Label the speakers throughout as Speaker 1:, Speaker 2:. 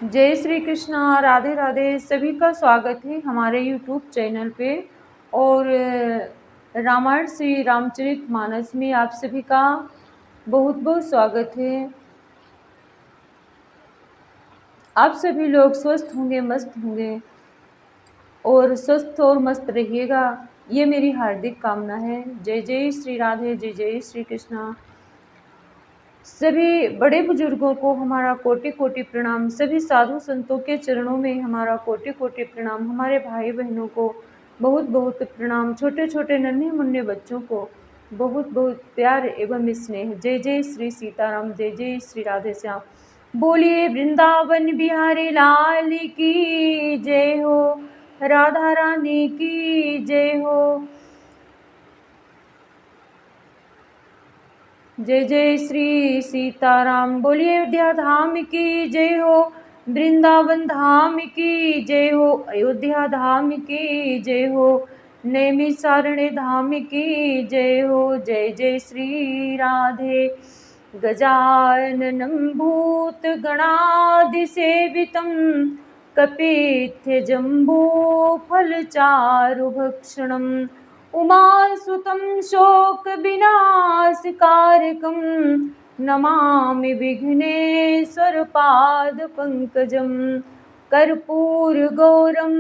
Speaker 1: जय श्री कृष्णा, राधे राधे। सभी का स्वागत है हमारे यूट्यूब चैनल पे। और रामायण श्री रामचरितमानस में आप सभी का बहुत बहुत स्वागत है। आप सभी लोग स्वस्थ होंगे, मस्त होंगे और स्वस्थ और मस्त रहिएगा, ये मेरी हार्दिक कामना है। जय जय श्री राधे, जय जय श्री कृष्णा। सभी बड़े बुजुर्गों को हमारा कोटि कोटि प्रणाम, सभी साधु संतों के चरणों में हमारा कोटि कोटि प्रणाम, हमारे भाई बहनों को बहुत बहुत प्रणाम, छोटे छोटे नन्हे मुन्ने बच्चों को बहुत बहुत प्यार एवं स्नेह। जय जय श्री सीताराम, जय जय श्री राधे श्याम। बोलिए वृंदावन बिहारी लाल की जय हो, राधा रानी की जय हो। जय जय श्री सीताराम। बोलिए अयोध्या धाम की जय हो, वृंदावन धाम की जय हो, अयोध्या धाम की जय हो, नैमिषारण्य धाम की जय हो। जय जय श्री राधे। गजाननं भूतगणादिसेवितं कपित्थजम्बूफलचारुभक्षणम् उमासुतं शोकविनाशकारकं नमामि विघ्नेश्वरपादपङ्कजं। कर्पूरगौरं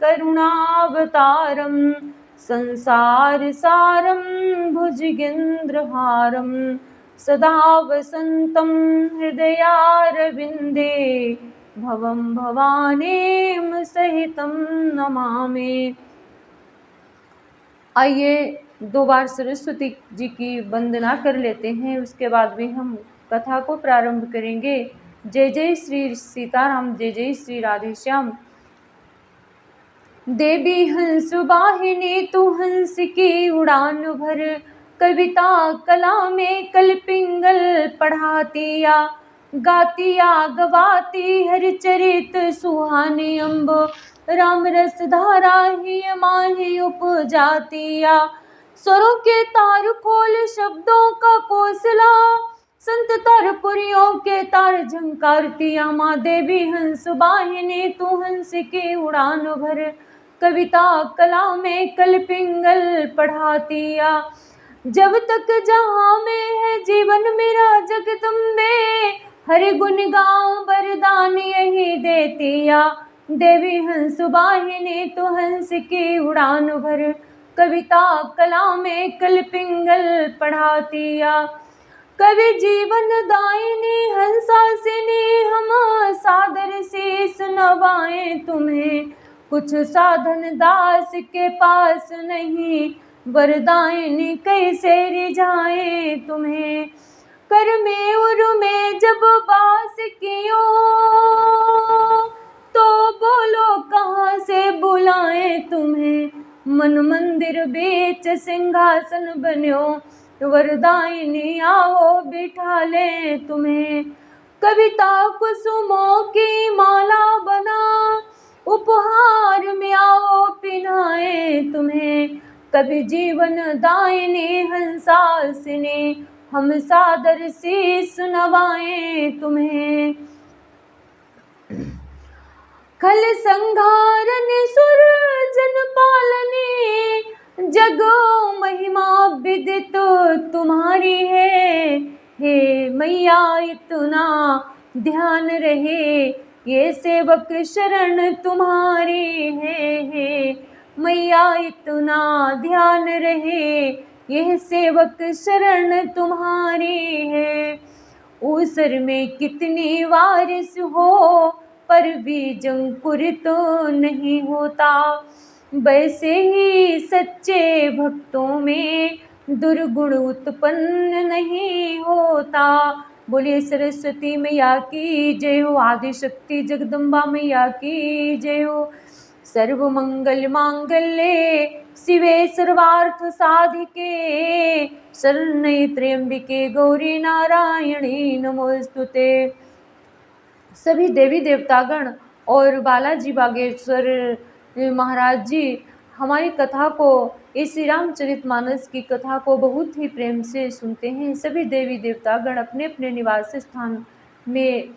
Speaker 1: करुणावतारं संसारसारं भुजगेन्द्रहारं सदा वसन्तं हृदयारविन्दे भवं भवानीं सहितं नमामि। आइए 2 बार सरस्वती जी की वंदना कर लेते हैं, उसके बाद भी हम कथा को प्रारंभ करेंगे। जय जय श्री सीताराम, जय जय श्री राधे श्याम। देवी हंस वाहिनी तू हंस की उड़ान भर, कविता कला में कल पिंगल पढ़ातिया, गातिया गवाती हर चरित सुहाने अम्ब, राम रस धारा ही माही उपजातिया। स्वरों के तार खोल शब्दों का कोसला, संत तारपुरियों के तार झंकारतिया। माँ देवी हंस वाहिनी तू हंस की उड़ान भर, कविता कला में कल पिंगल पढ़ातिया। जब तक जहाँ में है जीवन मेरा जगदम्बे, हरि गुण गाऊं वरदान यही देतिया। देवी हंस वाहिनी तो हंस की उड़ान भर, कविता कला में कल पिंगल पढ़ातिया। कवि जीवन दायिनी हंसासिनी हम सादर शीस नवाएं तुम्हें, कुछ साधन दास के पास नहीं, वरदायिनी कैसे रिझाए तुम्हें। कर में उर में जब बास कियो, तो बोलो कहाँ से बुलाए तुम्हें। मन मंदिर बीच सिंहासन बन्यो, वरदायिनी आओ बिठा ले तुम्हें। कविता कुसुमों की माला बना, उपहार में आओ पिनाए तुम्हें। कवि जीवन दायिनी हंसासिनी, हम सादर शीस नवाएं तुम्हें। खल संघारन सुर जन पालनी, जगो महिमा विदित तुम्हारी है। हे मैया इतना ध्यान रहे, ये सेवक शरण तुम्हारी है। मैया इतना ध्यान रहे, यह सेवक शरण तुम्हारी है। ऊसर में कितनी वारिस हो, पर बीज अंकुरित तो नहीं होता। वैसे ही सच्चे भक्तों में दुर्गुण उत्पन्न नहीं होता। बोलिए सरस्वती मैया की जय हो, आदिशक्ति जगदम्बा मैया की जय हो। सर्व मंगल मांगल्ये शिवे सर्वार्थ साधिके, शरण्ये त्र्यंबिके गौरी नारायणी नमोस्तुते। सभी देवी देवतागण और बालाजी बागेश्वर महाराज जी हमारी कथा को, इस श्री रामचरितमानस की कथा को बहुत ही प्रेम से सुनते हैं। सभी देवी देवतागण अपने अपने निवास स्थान में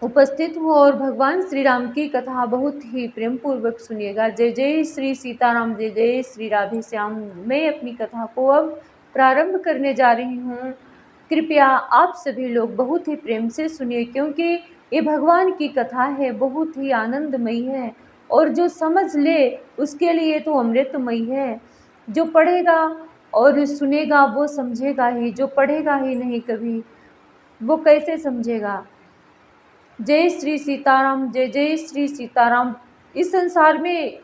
Speaker 1: उपस्थित हूँ और भगवान श्री राम की कथा बहुत ही प्रेम पूर्वक सुनिएगा। जय जय श्री सीताराम, जय जय श्री राधे श्याम। मैं अपनी कथा को अब प्रारंभ करने जा रही हूँ। कृपया आप सभी लोग बहुत ही प्रेम से सुनिए, क्योंकि ये भगवान की कथा है, बहुत ही आनंदमयी है और जो समझ ले उसके लिए तो अमृतमयी है। जो पढ़ेगा और सुनेगा वो समझेगा ही, जो पढ़ेगा ही नहीं कभी वो कैसे समझेगा। जय श्री सीताराम, जय जय श्री सीताराम। इस संसार में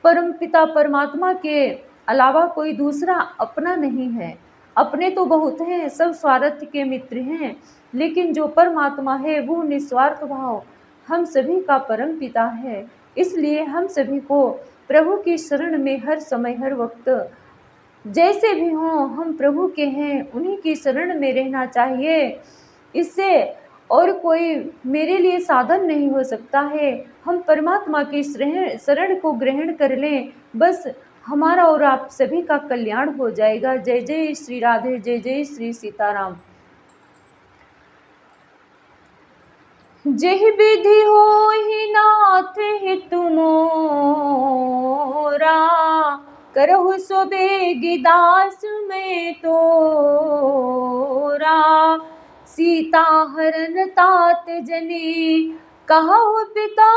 Speaker 1: परमपिता परमात्मा के अलावा कोई दूसरा अपना नहीं है। अपने तो बहुत हैं, सब स्वार्थ के मित्र हैं, लेकिन जो परमात्मा है वो निस्वार्थ भाव हम सभी का परम पिता है। इसलिए हम सभी को प्रभु की शरण में हर समय हर वक्त जैसे भी हों हम प्रभु के हैं, उन्हीं की शरण में रहना चाहिए। इससे और कोई मेरे लिए साधन नहीं हो सकता है। हम परमात्मा की शरण को ग्रहण कर लें, बस हमारा और आप सभी का कल्याण हो जाएगा। जय जय श्री राधे, जय जय श्री सीताराम। जेहि विधि होहि नाथ हितु मोरा, करहु सो बेगी दास मैं तोरा। सीता हरन तात जने कहु पिता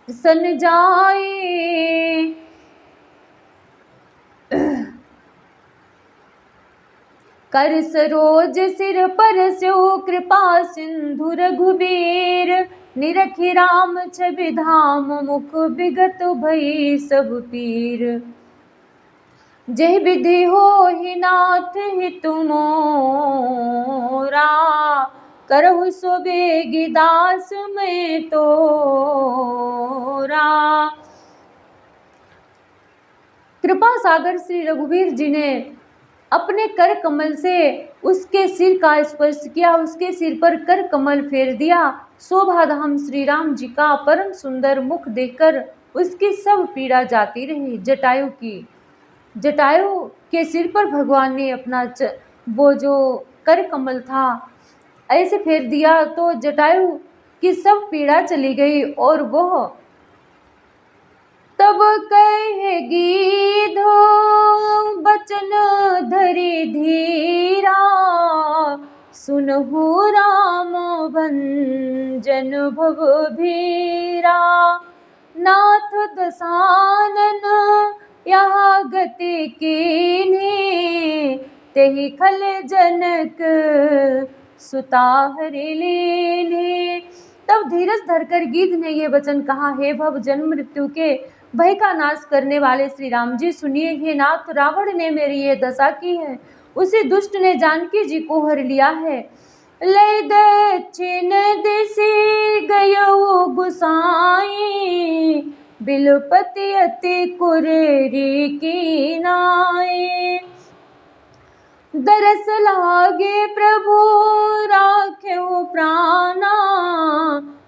Speaker 1: सन जाए। कर सरोज सिर पर स्यो कृपा सिंधु रघुबीर। निरखि राम छवि धाम मुख विगत भई सब पीर। जय विधि होहि नाथ हितु मोरा, करहु सो बेगी दास मैं तोरा। कृपा सागर श्री रघुवीर जी ने अपने कर कमल से उसके सिर का स्पर्श किया, उसके सिर पर कर कमल फेर दिया। शोभाधाम श्री राम जी का परम सुंदर मुख देखकर उसकी सब पीड़ा जाती रही। जटायु के सिर पर भगवान ने अपना वो जो कर कमल था ऐसे फेर दिया तो जटायु की सब पीड़ा चली गई और वह तब कहेगी धो बचन धरि धीरा। सुनहु राम भंजन भव भीरा। नाथ दसानन यहाँ गति कीन्ही, तेहि खल जनक सुता हरि लीन्ही। तब धीरज धरकर गिद्ध ने ये वचन कहा, हे भव जन्म मृत्यु के भय का नाश करने वाले श्री राम जी सुनिए। हे नाथ, रावण ने मेरी ये दशा की है, उसी दुष्ट ने जानकी जी को हर लिया है। ले दक्षिण दिशि गयो गुसाई, बिलपति अति कुरेरी की नाई। दरस लागे प्रभु राख्यो प्राणा,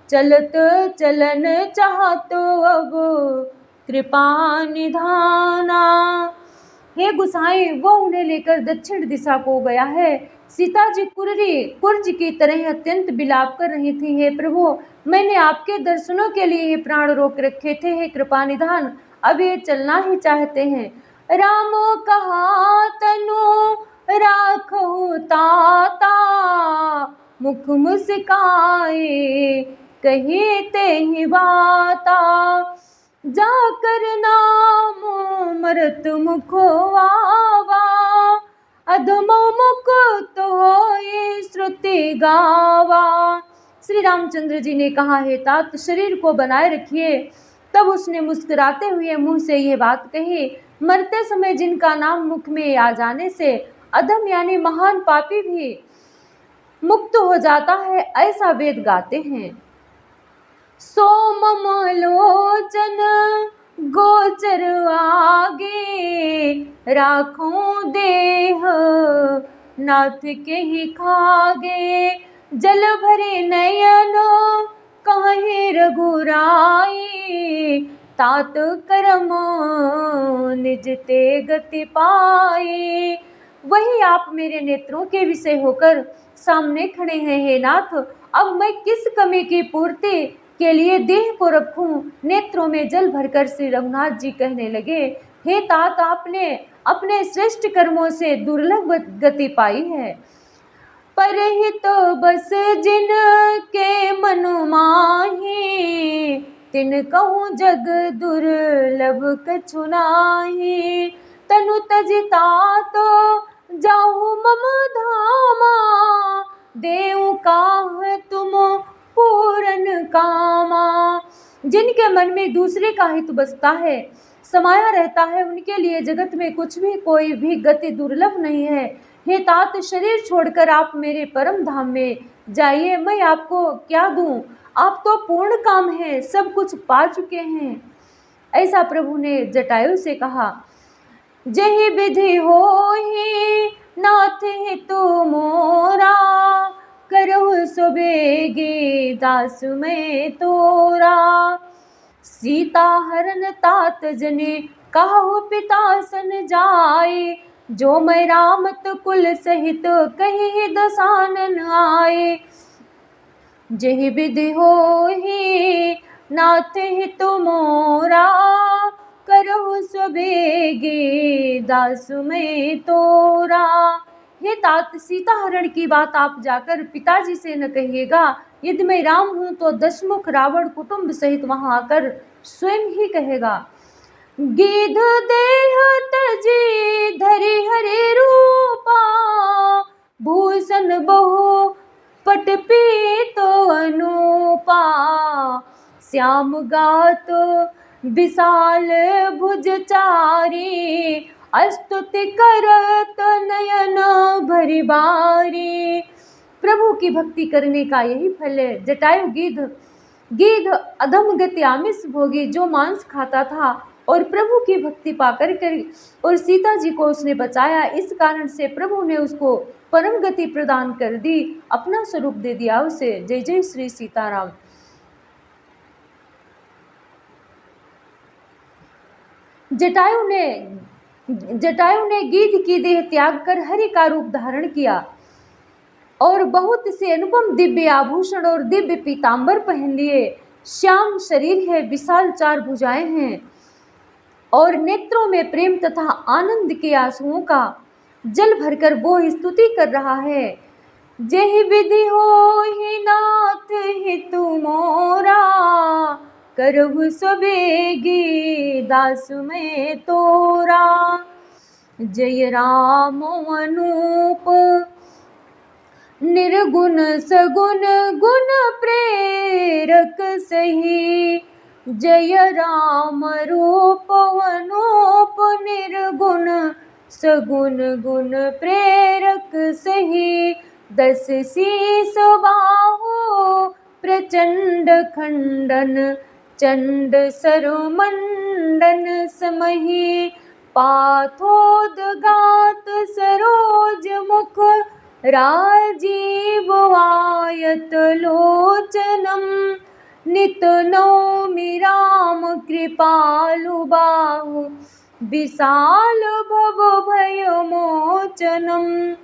Speaker 1: चलत चलन चाहतो अब कृपा निधाना। हे गुसाई, वो उन्हें लेकर दक्षिण दिशा को गया है। सीता जी कुर्ज की तरह अत्यंत विलाप कर रही थी। हे प्रभु, मैंने आपके दर्शनों के लिए प्राण रोक रखे थे। हे कृपा निधान, अब ये चलना ही चाहते हैं। रामो कहा तनु राखहु ताता, मुख मुस्काए कही तेहि बाता। जाकर नाम मरत मुखो आवा, अधमो मुख तो होए श्रुति गावा। श्री रामचंद्र जी ने कहा, हे तात, शरीर को बनाए रखिए। तब उसने मुस्कुराते हुए मुंह से यह बात कही, मरते समय जिनका नाम मुख में आ जाने से अधम यानी महान पापी भी मुक्त हो जाता है, ऐसा वेद गाते हैं। सोम लोचन गोचर आगे, राखों देह नाथ के ही खागे। जल भरे नयन कहे रघुराई, तात करम निज ते गति पाई। वही आप मेरे नेत्रों के विषय होकर सामने खड़े हैं। हे नाथ, अब मैं किस कमी की पूर्ति के लिए देह को रखूं। नेत्रों में जल भरकर श्री रघुनाथ जी कहने लगे, हे तात, आपने अपने श्रेष्ठ कर्मों से दुर्लभ गति पाई है। परहित बस जिन के मन माही, तिन कहूँ जग दुर्लभ कछु नाही। तनु तजिता तो जाहु मम धामा, देऊ काह तुम पूरन कामा। जिनके मन में दूसरे का हित बसता है, समाया रहता है, उनके लिए जगत में कुछ भी कोई भी गति दुर्लभ नहीं है। हे तात, शरीर छोड़कर आप मेरे परम धाम में जाइए, मैं आपको क्या दूं, आप तो पूर्ण काम है, सब कुछ पा चुके हैं। ऐसा प्रभु ने जटायु से कहा। जही विधि होहि नाथ हितु मोरा, करहु सुबेगे दास में तोरा। सीता हरन तात जने कहु पिता सन जाए, जो मैं रामत कुल सहित कही दसानन आए। जही विधि होहि नाथ हितु मोरा, करहु सुबेगे दास में तोरा। हे तात, सीता हरण की बात आप जाकर पिताजी से न कहिएगा। यदि मैं राम हूँ तो दशमुख रावण कुटुंब सहित वहां आकर स्वयं ही कहेगा। गिध देह तजी धरि हरि रूपा, भूषण बहु पट पीतो अनूपा। श्याम गात विशाल भुज चारी, अस्तुति करत नयन भरि बारी। प्रभु की भक्ति करने का यही फल है। जटायु गीध अधम गति आमिष भोगी, जो मांस खाता था और प्रभु की भक्ति पाकर और सीता जी को उसने बचाया। इस कारण से प्रभु ने उसको परम गति प्रदान कर दी, अपना स्वरूप दे दिया उसे। जय जय श्री सीताराम। जटायु ने गीध की देह त्याग कर हरि का रूप धारण किया और बहुत से अनुपम दिव्य आभूषण और दिव्य पीतांबर पहन लिए। श्याम शरीर है, विशाल चार भुजाएं हैं और नेत्रों में प्रेम तथा आनंद के आंसुओं का जल भरकर वो स्तुति कर रहा है। जहि विधि होहि नाथ हितु मोरा, करहु सुबेगी दास में तोरा। जय राम अनूप निर्गुण सगुण गुण प्रेरक सही। जय राम रूप अनूप निर्गुण सगुण गुण प्रेरक सही। दस शीस बाहु प्रचंड खंडन, चंड सरुमंडन समहि। पाथोदगात सरोज मुख, राजीव आयत लोचनम। नित नौमि राम कृपालु बाहु, विशाल भव भय मोचनम।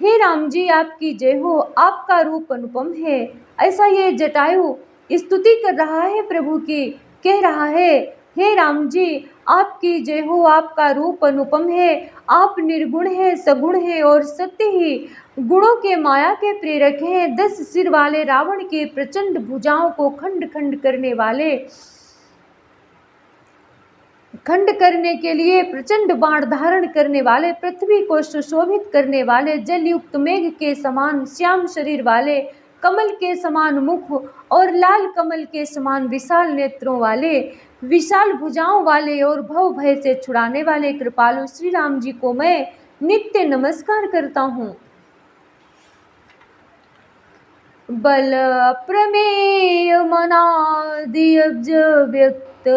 Speaker 1: हे राम जी, आपकी जय हो, आपका रूप अनुपम है। ऐसा ये जटायु स्तुति कर रहा है प्रभु की, कह रहा है, हे राम जी आपकी जय हो, आपका रूप अनुपम है। आप निर्गुण है, सगुण है और सत्य ही गुणों के माया के प्रेरक हैं। 10 सिर वाले रावण की प्रचंड भुजाओं को खंड खंड करने के लिए प्रचंड बाण धारण करने वाले, पृथ्वी को सुशोभित करने वाले, जलयुक्त मेघ के समान श्याम शरीर वाले, कमल के समान मुख और लाल कमल के समान विशाल नेत्रों वाले, विशाल भुजाओं वाले और भव भय से छुड़ाने वाले कृपालु श्री राम जी को मैं नित्य नमस्कार करता हूँ। बल प्रमेय मनादि अब्ज व्यक्त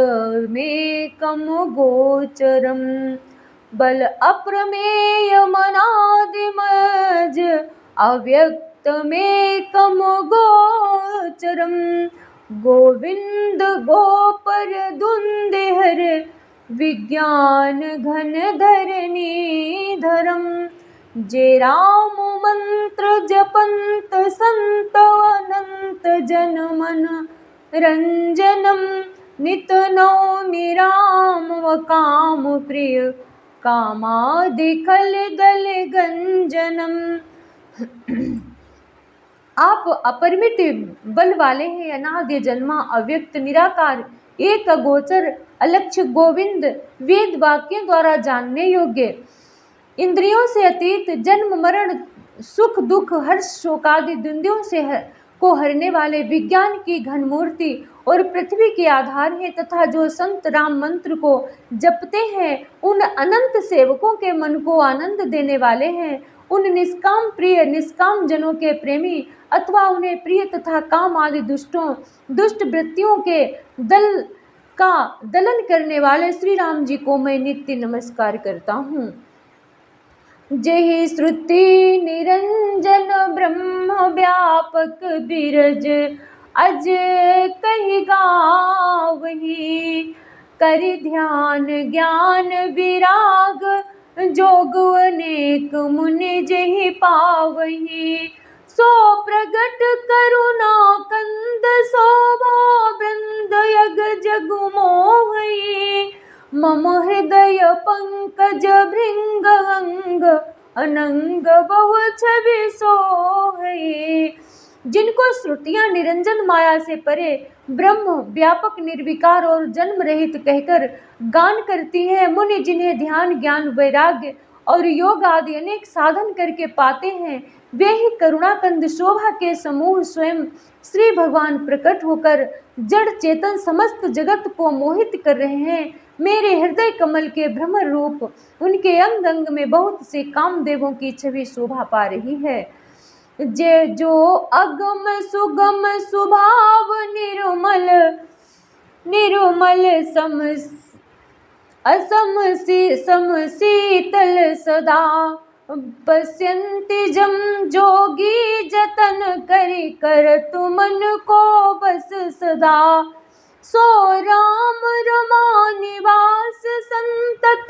Speaker 1: में कम गोचरम। बल अप्रमेय मनादि मज अव्यक्त में कम गोचरम। गोविंद गोपर दुंदेहर विज्ञान घन धरनी धरम। जे राम मंत्र जपंत संत संत जन मन रंजनम नित नौमि राम व काम प्रिय कामादि खल दल गंजनम। आप अपरिमित बल वाले हैं, अनादि जन्मा, अव्यक्त, निराकार, एक अगोचर, अलक्ष्य, गोविंद, वेद वाक्यों द्वारा जानने योग्य, इंद्रियों से अतीत, जन्म मरण सुख दुख हर्ष शोकादि द्वंद्वों से को हरने वाले, विज्ञान की घन मूर्ति और पृथ्वी के आधार है, तथा जो संत राम मंत्र को जपते हैं उन अनंत सेवकों के मन को आनंद देने वाले हैं, उन निष्काम प्रिय निष्काम जनों के प्रेमी अथवा उन्हें प्रिय तथा काम आदि दुष्ट वृत्तियों के दल का दलन करने वाले श्री राम जी को मैं नित्य नमस्कार करता हूँ। जय श्रुति निरंजन ब्रह्म व्यापक बिरज अज कहि गावही, कर ध्यान ज्ञान विराग जोग अनेक मुनि जहि पावही। सो प्रगट करुणा कंद शोभा वृंद यग जग मोहई, मम हृदय पंकज भृंग अंग अनंग बहु छवि सोहई। जिनको श्रुतियां निरंजन माया से परे ब्रह्म व्यापक निर्विकार और जन्म रहित कहकर गान करती है, मुनि जिन्हें ध्यान ज्ञान वैराग्य और योग आदि अनेक साधन करके पाते हैं, वे ही करुणाकंद शोभा के समूह स्वयं श्री भगवान प्रकट होकर जड़ चेतन समस्त जगत को मोहित कर रहे हैं। मेरे हृदय कमल के भ्रमर रूप उनके अंग अंग में बहुत से कामदेवों की छवि शोभा पा रही है। जे जो अगम सुगम सुभाव निर्मल निर्मल सम शीतल सदा, पश्यन्ति जम जोगी जतन करि कर तुमन को बस सदा। सो राम रमा निवास संतत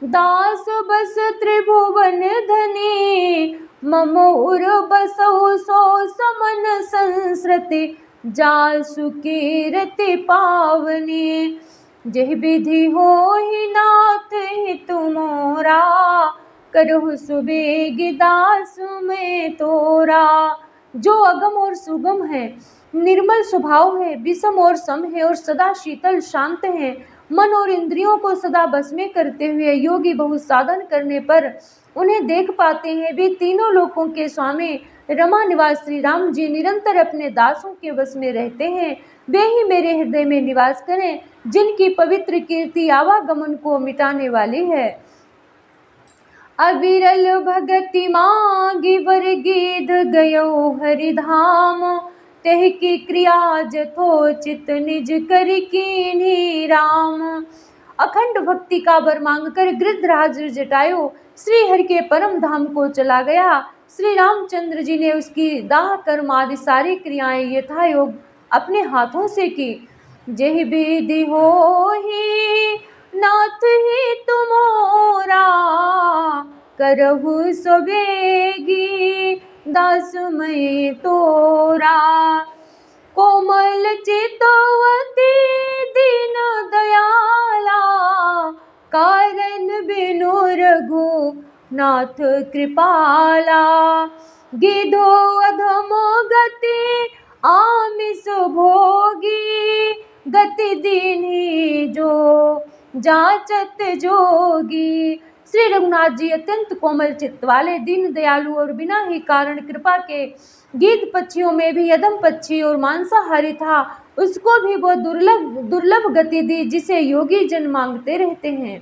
Speaker 1: दास बस त्रिभुवन धनी, मम उर बसहु सो समन संस्कृति जासु कीरति पावनी। जहि विधि होहि नाथ हितु मोरा, करहु सुबेग दास में तोरा। जो अगम और सुगम है, निर्मल स्वभाव है, विषम और सम है और सदा शीतल शांत है, मन और इंद्रियों को सदा बस में करते हुए योगी बहुत साधन करने पर उन्हें देख पाते हैं। वे तीनों लोकों के स्वामी रमा निवास श्री राम जी निरंतर अपने दासों के वश में रहते हैं। वे ही मेरे हृदय में निवास करें, जिनकी पवित्र कीर्ति आवागमन को मिटाने वाली है। अविरल भगति मांगी वर गिध गयो हरिधाम, तह की क्रिया जथोचित निज कर कीन्ही राम। अखंड भक्ति का वर मांगकर गिरधराज जटायु श्री हरि के परम धाम को चला गया। श्री रामचंद्र जी ने उसकी दाह कर्म आदि सारी क्रियाएं यथायोग अपने हाथों से की। जहि विधि होहि नाथ ही तुमोरा, करहु सुबेगी दास मैं तोरा। कोमल चितवती दीन दयाला, कारण बिनु रघु नाथ कृपाला। गिधो अधमो गति आमिष भोगी, गति दीन्ही जो जाचत जोगी। श्री रघुनाथ जी अत्यंत कोमल चित्त वाले, दीन दयालु और बिना ही कारण कृपा के गीध पक्षियों में भी अधम पक्षी और मांसाहारी था, उसको भी वो दुर्लभ गति दी जिसे योगी जन मांगते रहते हैं।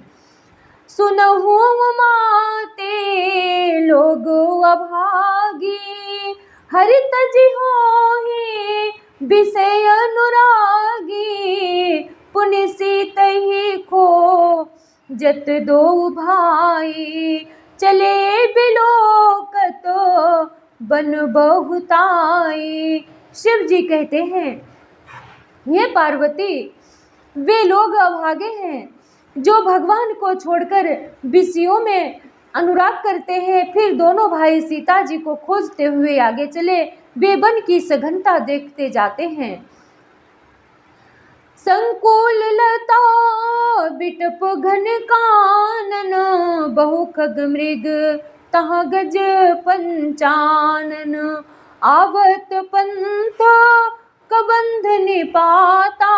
Speaker 1: सुनहु माते लोग अभागी, हरि तजि होहि विषय अनुरागी। पुनि सीतहि खो जत दो भाई, चले बिलोकत बन बहुताई। शिव जी कहते हैं, ये पार्वती, वे लोग अभागे हैं जो भगवान को छोड़कर विषयों में अनुराग करते हैं। फिर दोनों भाई सीता जी को खोजते हुए आगे चले। वे वन की सघनता देखते जाते हैं। संकुल लता बिटप घन कानन, बहु खग मृग तहाँ गज पंचानन। आवत पंथ कबंध निपाता,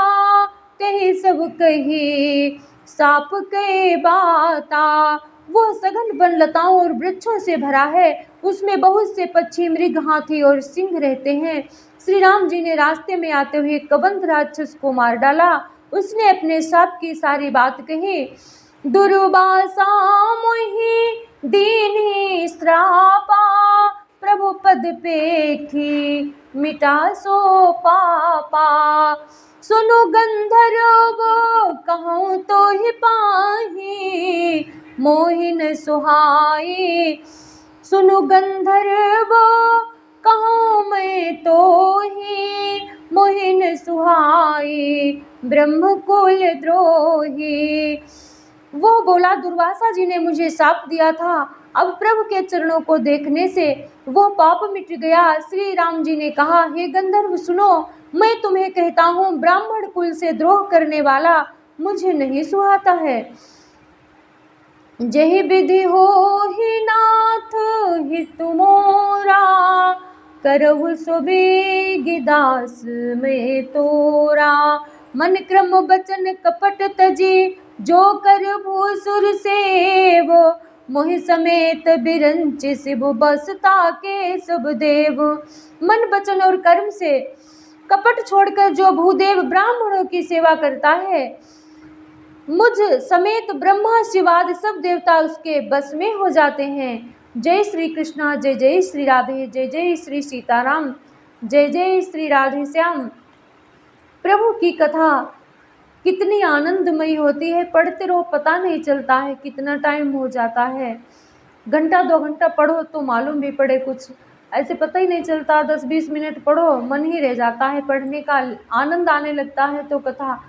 Speaker 1: कही सब कही साप के बाता। वो सघन वन लताओं और वृक्षों से भरा है, उसमें बहुत से पक्षी, मृग, हाथी और सिंह रहते हैं। श्री राम जी ने रास्ते में आते हुए कबंध राक्षस को मार डाला। उसने अपने साप की सारी बात कही। दुर्वासा मोहि दीन्हि श्रापा, प्रभु पद पेखी मिटा सो पापा। सुनु गंधर्व कहूँ तो ही पाही, मोहिन सुहाई। सुनु गंधर्व कहूँ मैं तो ही, मोहिन सुहाई। ब्रह्मकुल द्रोही। वो बोला, दुर्वासा जी ने मुझे शाप दिया था, अब प्रभु के चरणों को देखने से वो पाप मिट गया। श्री राम जी ने कहा, हे गंधर्व सुनो, मैं तुम्हें कहता हूँ, ब्राह्मण कुल से द्रोह करने वाला मुझे नहीं सुहाता है। जहि विधि हो ही नाथ हित मोरा, करहु सो बेगिदास में तोरा। मन क्रम बचन कपट तजी, जो कर भूसुर सेव। मोहि समेत बिरंच शिव बसता के सब देव। मन वचन और कर्म से कपट छोड़कर जो भूदेव ब्राह्मणों की सेवा करता है, मुझ समेत ब्रह्मा शिवादि सब देवता उसके बस में हो जाते हैं। जय श्री कृष्णा, जय जय श्री राधे, जय जय श्री सीताराम, जय जय श्री राधे श्याम। प्रभु की कथा कितनी आनंदमयी होती है, पढ़ते रहो पता नहीं चलता है कितना टाइम हो जाता है। घंटा 2 घंटा पढ़ो तो मालूम भी पड़े, कुछ ऐसे पता ही नहीं चलता। 10-20 मिनट पढ़ो, मन ही रह जाता है, पढ़ने का आनंद आने लगता है तो कथा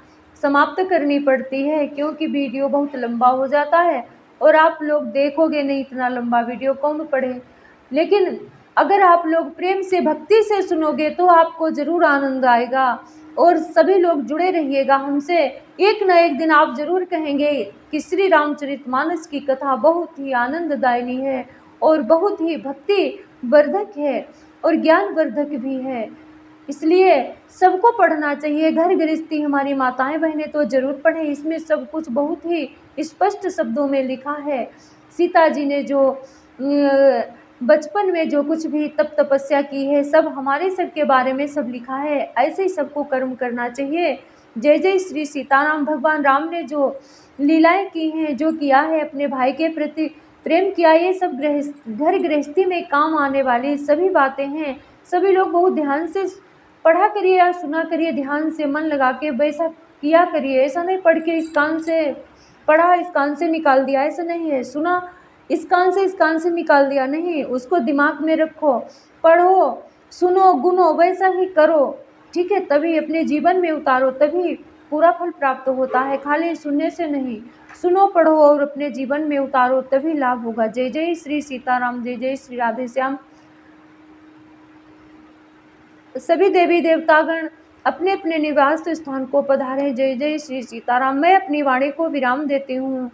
Speaker 1: समाप्त करनी पड़ती है, क्योंकि वीडियो बहुत लंबा हो जाता है और आप लोग देखोगे नहीं, इतना लंबा वीडियो कौन पढ़े। लेकिन अगर आप लोग प्रेम से भक्ति से सुनोगे तो आपको ज़रूर आनंद आएगा। और सभी लोग जुड़े रहिएगा हमसे, एक न एक दिन आप ज़रूर कहेंगे कि श्री रामचरितमानस की कथा बहुत ही आनंददायिनी है और बहुत ही भक्ति वर्धक है और ज्ञान वर्धक भी है। इसलिए सबको पढ़ना चाहिए। घर गृहस्थी हमारी माताएं बहनें तो ज़रूर पढ़ें, इसमें सब कुछ बहुत ही स्पष्ट शब्दों में लिखा है। सीता जी ने जो बचपन में जो कुछ भी तप तपस्या की है, सब हमारे सब के बारे में सब लिखा है। ऐसे ही सबको कर्म करना चाहिए। जय जय श्री सीताराम। भगवान राम ने जो लीलाएं की हैं, जो किया है, अपने भाई के प्रति प्रेम किया, ये सब घर गृहस्थी में काम आने वाली सभी बातें हैं। सभी लोग बहुत ध्यान से पढ़ा करिए या सुना करिए, ध्यान से मन लगा के वैसा किया करिए। ऐसा नहीं पढ़ के इस कान से पढ़ा, इस कान से निकाल दिया, ऐसा नहीं है। सुना इस कान से निकाल दिया, नहीं, उसको दिमाग में रखो, पढ़ो, सुनो, गुनो, वैसा ही करो, ठीक है। तभी अपने जीवन में उतारो, तभी पूरा फल प्राप्त होता है। खाली सुनने से नहीं, सुनो, पढ़ो और अपने जीवन में उतारो, तभी लाभ होगा। जय जय श्री सीताराम, जय जय श्री राधे श्याम। सभी देवी देवतागण अपने अपने निवास स्थान को पधारे। जय जय श्री सीताराम। मैं अपनी वाणी को विराम देती हूँ।